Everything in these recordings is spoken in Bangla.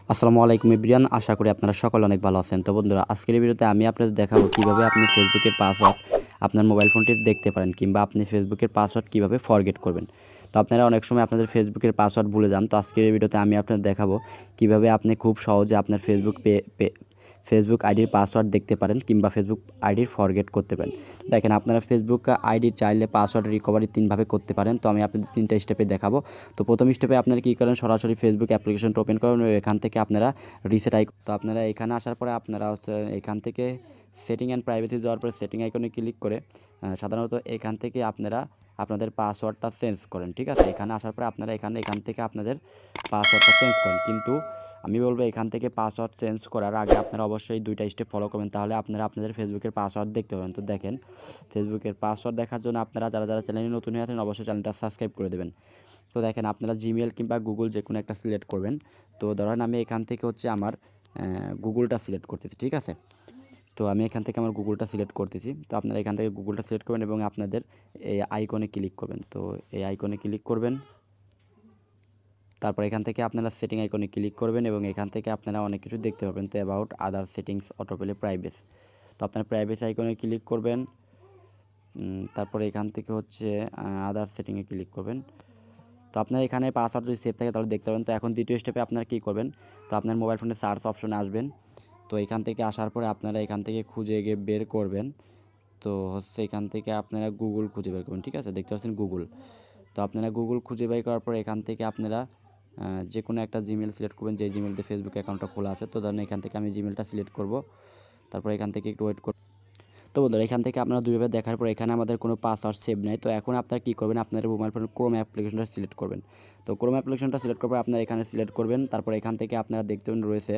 আসসালামু আলাইকুম এভরিওয়ান, আশা করি আপনারা সকলে অনেক ভালো আছেন। তো বন্ধুরা, আজকের এই ভিডিওতে আমি আপনাদের দেখাবো কিভাবে আপনি ফেসবুকের পাসওয়ার্ড আপনার মোবাইল ফোনটিতে দেখতে পারেন, কিংবা আপনি ফেসবুকের পাসওয়ার্ড কিভাবে ফরগেট করবেন। তো আপনারা অনেক সময় আপনাদের ফেসবুকের পাসওয়ার্ড ভুলে যান। তো আজকের এই ভিডিওতে আমি আপনাদের দেখাবো কিভাবে আপনি খুব সহজে আপনার ফেসবুক আইডির পাসওয়ার্ড দেখতে পারেন, কিংবা ফেসবুক আইডির ফরগেট করতে পারেন। তো দেখেন, আপনারা ফেসবুক আইডি চাইলে পাসওয়ার্ড রিকভারি তিনভাবে করতে পারেন। তো আমি আপনাদের তিনটা স্টেপে দেখাবো। তো প্রথম স্টেপে আপনারা কী করেন, সরাসরি ফেসবুক অ্যাপ্লিকেশনটা ওপেন করেন, এখান থেকে আপনারা রিসেট আইকন, তো আপনারা এখানে আসার পরে আপনারা হচ্ছে এখান থেকে সেটিং অ্যান্ড প্রাইভেসি যাওয়ার পরে সেটিং আইকনে ক্লিক করে সাধারণত এখান থেকে আপনারা আপনাদের পাসওয়ার্ডটা চেঞ্জ করেন। ঠিক আছে, এখানে আসার পরে আপনারা এখান থেকে আপনাদের পাসওয়ার্ডটা চেঞ্জ করেন। কিন্তু আমি বলবো এখান থেকে পাসওয়ার্ড চেঞ্জ করার আগে আপনারা অবশ্যই দুইটা স্টেপ ফলো করবেন, তাহলে আপনারা আপনাদের ফেসবুকের পাসওয়ার্ড দেখতে পাবেন। তো দেখেন, ফেসবুকের পাসওয়ার্ড দেখার জন্য আপনারা যারা চ্যানেলে নতুন হয়ে আছেন অবশ্যই চ্যানেলটা সাবস্ক্রাইব করে দেবেন। তো দেখেন, আপনারা জিমেল কিংবা গুগল যে কোনো একটা সিলেক্ট করবেন। তো ধরেন আমি এখান থেকে হচ্ছে আমার গুগলটা সিলেক্ট করতেছি। ঠিক আছে, তো আমি এখান থেকে আমার গুগলটা সিলেক্ট করতেছি। তো আপনারা এখান থেকে গুগলটা সিলেক্ট করবেন এবং আপনাদের এই আইকনে ক্লিক করবেন। তো এই আইকনে ক্লিক করবেন, তারপর এখান থেকে আপনারা সেটিং আইকনে ক্লিক করবেন এবং এখান থেকে আপনারা অনেক কিছু দেখতে পাবেন। তো about, other settings, autoplay, privacy. তো আপনারা প্রাইভেসি আইকনে ক্লিক করবেন, তারপরে এখান থেকে হচ্ছে আদার সেটিংয়ে ক্লিক করবেন। তো আপনার এখানে পাসওয়ার্ড যদি সেভ থাকে তাহলে দেখতে পাবেন। তো এখন দ্বিতীয় স্টেপে আপনারা কী করবেন, তো আপনার মোবাইল ফোনে সার্চ অপশনে আসবেন। তো এখান থেকে আসার পরে আপনারা এখান থেকে খুঁজে গিয়ে বের করবেন। তো হচ্ছে এখান থেকে আপনারা গুগল খুঁজে বের করবেন। ঠিক আছে, দেখতে পাচ্ছেন গুগল। তো আপনারা গুগল খুঁজে বের করার পরে এখান থেকে আপনারা যে কোনো একটা জিমেল সিলেক্ট করবেন, যে জিমেল দিয়ে ফেসবুক অ্যাকাউন্টটা খোলা আছে। তো ধরেন এখান থেকে আমি জিমেলটা সিলেক্ট করব। তারপর এখান থেকে একটু ওয়েট করব। তো বন্ধুরা, এখান থেকে আপনারা দুইভাবে দেখার পর এখানে আমাদের কোনো পাসওয়ার্ড সেভ নেই। তো এখন আপনারা কী করবেন, আপনাদের মোবাইল ফোনের ক্রোম অ্যাপ্লিকেশনটা সিলেক্ট করবেন। তো ক্রোম অ্যাপ্লিকেশনটা সিলেক্ট করার পর আপনারা এখানে সিলেক্ট করবেন। তারপর এখান থেকে আপনারা দেখতে পাবেন রয়েছে,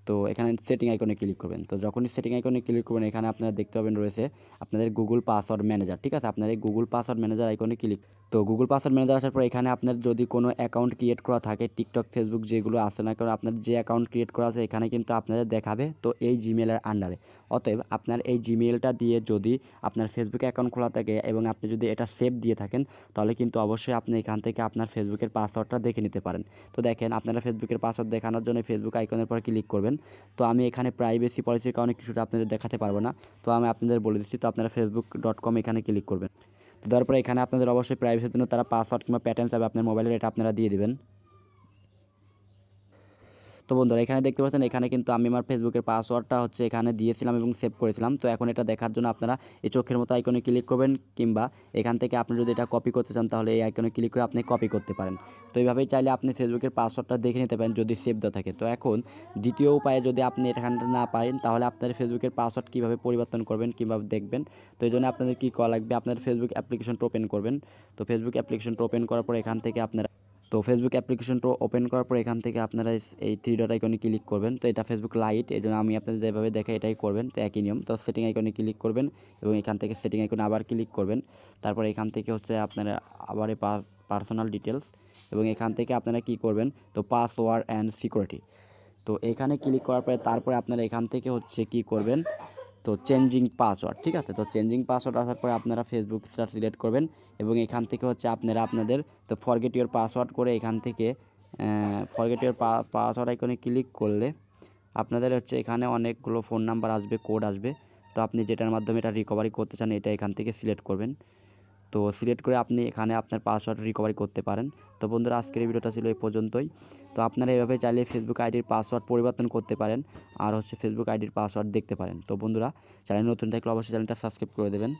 তো এখানে সেটিং আইকনে ক্লিক করবেন। তো যখনই সেটিং আইকনে ক্লিক করবেন এখানে আপনারা দেখতে পাবেন রয়েছে আপনাদের গুগল পাসওয়ার্ড ম্যানেজার। ঠিক আছে, আপনার এই গুগল পাসওয়ার্ড ম্যানেজার আইকনে ক্লিক, তো গুগল পাসওয়ার্ড ম্যানেজার আসার পর এখানে আপনার যদি কোনো অ্যাকাউন্ট ক্রিয়েট করা থাকে, টিকটক, ফেসবুক যেগুলো আছে না, কারণ আপনার যে অ্যাকাউন্ট ক্রিয়েট করা আছে এখানে কিন্তু আপনাদের দেখাবে তো এই জিমেলের আন্ডারে। অতএব আপনার এই জিমেলটা দিয়ে যদি আপনার ফেসবুক অ্যাকাউন্ট খোলা থাকে এবং আপনি যদি এটা সেভ দিয়ে থাকেন, তাহলে কিন্তু অবশ্যই আপনি এখান থেকে আপনার ফেসবুকের পাসওয়ার্ডটা দেখে নিতে পারেন। তো দেখেন, আপনারা ফেসবুকের পাসওয়ার্ড দেখানোর জন্য ফেসবুক আইকনের পর ক্লিক করবেন। তো আমি এখানে প্রাইভেসি পলিসির কারণে কিছুটা আপনাদের দেখাতে পারবো না, তো আমি আপনাদের বলে দিচ্ছি। তো আপনারা facebook.com এখানে ক্লিক করবেন। তো দেওয়ার পরে এখানে আপনাদের অবশ্যই প্রাইভেসির জন্য তারা পাসওয়ার্ড কিংবা প্যাটার্ন চাইবে আপনার মোবাইলের, এটা আপনারা দিয়ে দিবেন। তো বন্ধুরা, এখানে দেখতে পাচ্ছেন এখানে কিন্তু আমি আমার ফেসবুকের পাসওয়ার্ডটা হচ্ছে এখানে দিয়েছিলাম এবং সেভ করেছিলাম। তো এখন এটা দেখার জন্য আপনারা এই চোখের মতো আইকনে ক্লিক করবেন, কিংবা এখান থেকে আপনি যদি এটা কপি করতে চান তাহলে এই আইকনে ক্লিক করে আপনি কপি করতে পারেন। তো এইভাবেই চাইলে আপনি ফেসবুকের পাসওয়ার্ডটা দেখে নিতে পারেন যদি সেভ দেওয়া থাকে। তো এখন দ্বিতীয় উপায়ে যদি আপনি এখানে না পারেন, তাহলে আপনার ফেসবুকের পাসওয়ার্ড কীভাবে পরিবর্তন করবেন, কীভাবে দেখবেন। তো এই জন্য আপনাদের কী করা লাগবে, আপনার ফেসবুক অ্যাপ্লিকেশনটা ওপেন করবেন। তো ফেসবুক অ্যাপ্লিকেশনটা ওপেন করার পর এখান থেকে আপনারা, তো ফেসবুক অ্যাপ্লিকেশনটা ওপেন করার পর এখান থেকে আপনারা এই থ্রি ডট আইকনে ক্লিক করবেন। তো এটা ফেসবুক লাইট, এই জন্য আমি আপনাদের যেভাবে দেখে এটাই করবেন। তো একই নিয়ম। তো সেটিং আইকনে ক্লিক করবেন এবং এখান থেকে সেটিং আইকনে আবার ক্লিক করবেন। তারপর এখান থেকে হচ্ছে আপনারা আবার পার্সোনাল ডিটেলস, এবং এখান থেকে আপনারা কি করবেন, তো পাসওয়ার্ড অ্যান্ড সিকিউরিটি। তো এখানে ক্লিক করার পরে তারপরে আপনারা এখান থেকে হচ্ছে কি করবেন, তো চেঞ্জিং পাসওয়ার্ড। ঠিক আছে, তো চেঞ্জিং পাসওয়ার্ড আসার পরে আপনারা ফেসবুক সিলেক্ট করবেন এবং এখান থেকে হচ্ছে আপনারা আপনাদের তো ফরগেট ইউর পাসওয়ার্ড করে এখান থেকে ফরগেট ইউর পাসওয়ার্ড আইকনে ক্লিক করলে আপনাদের হচ্ছে এখানে অনেকগুলো ফোন নাম্বার আসবে, কোড আসবে। তো আপনি যেটার মাধ্যমে এটা রিকভারি করতে চান এটা এখান থেকে সিলেক্ট করবেন। তো সিলেক্ট করে আপনি এখানে আপনার পাসওয়ার্ড রিকভারি করতে পারেন। তো বন্ধুরা, আজকের এই ভিডিওটা ছিল এই পর্যন্তই। তো আপনারা এভাবে চাইলে ফেসবুক আইডির পাসওয়ার্ড পরিবর্তন করতে পারেন, আর হচ্ছে ফেসবুক আইডির পাসওয়ার্ড দেখতে পারেন। তো বন্ধুরা, চ্যানেল নতুন থাকলে অবশ্যই চ্যানেলটা সাবস্ক্রাইব করে দেবেন।